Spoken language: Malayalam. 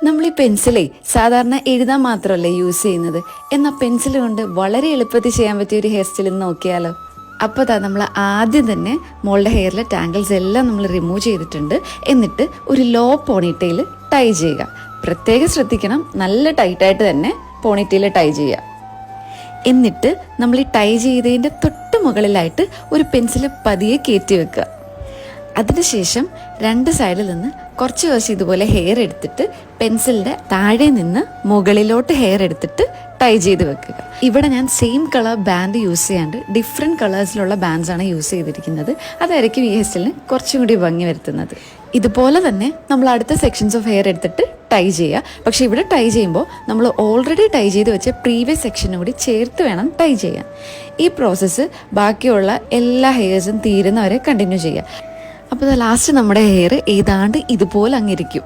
നമ്മൾ ഈ പെൻസിലേ സാധാരണ എഴുതാൻ മാത്രമല്ലേ യൂസ് ചെയ്യുന്നത്. എന്നാൽ പെൻസിൽ കൊണ്ട് വളരെ എളുപ്പത്തിൽ ചെയ്യാൻ പറ്റിയ ഒരു ഹെയർ സ്റ്റൈൽ നോക്കിയാലോ. അപ്പോൾ നമ്മൾ ആദ്യം തന്നെ മോളുടെ ഹെയറിലെ ടാങ്കിൾസ് എല്ലാം നമ്മൾ റിമൂവ് ചെയ്തിട്ടുണ്ട്. എന്നിട്ട് ഒരു ലോ പോണിറ്റെയിൽ ടൈ ചെയ്യുക. പ്രത്യേകം ശ്രദ്ധിക്കണം, നല്ല ടൈറ്റായിട്ട് തന്നെ പോണിറ്റെയിൽ ടൈ ചെയ്യുക. എന്നിട്ട് നമ്മൾ ഈ ടൈ ചെയ്തതിൻ്റെ തൊട്ട് മുകളിലായിട്ട് ഒരു പെൻസിൽ പതിയെ കയറ്റി വെക്കുക. അതിനുശേഷം രണ്ട് സൈഡിൽ നിന്ന് കുറച്ച് ഇതുപോലെ ഹെയർ എടുത്തിട്ട് പെൻസിലിൻ്റെ താഴെ നിന്ന് മുകളിലോട്ട് ഹെയർ എടുത്തിട്ട് ടൈ ചെയ്ത് വെക്കുക. ഇവിടെ ഞാൻ സെയിം കളർ ബാൻഡ് യൂസ് ചെയ്യാണ്ട് ഡിഫറെൻറ്റ് കളേഴ്സിലുള്ള ബാൻഡ്സാണ് യൂസ് ചെയ്തിരിക്കുന്നത്. അതായിരിക്കും ഈ ഹെയർ സ്റ്റൈലിന് കുറച്ചും കൂടി ഭംഗി വരുത്തുന്നത്. ഇതുപോലെ തന്നെ നമ്മൾ അടുത്ത സെക്ഷൻസ് ഓഫ് ഹെയർ എടുത്തിട്ട് ടൈ ചെയ്യുക. പക്ഷേ ഇവിടെ ടൈ ചെയ്യുമ്പോൾ നമ്മൾ ഓൾറെഡി ടൈ ചെയ്ത് വെച്ച പ്രീവിയസ് സെക്ഷനും കൂടി ചേർത്ത് വേണം ടൈ ചെയ്യാൻ. ഈ പ്രോസസ്സ് ബാക്കിയുള്ള എല്ലാ ഹെയർസും തീരുന്നവരെ കണ്ടിന്യൂ ചെയ്യുക. അപ്പോൾ ലാസ്റ്റ് നമ്മുടെ ഹെയർ ഏതാണ്ട് ഇതുപോലെ അങ്ങിരിക്കും.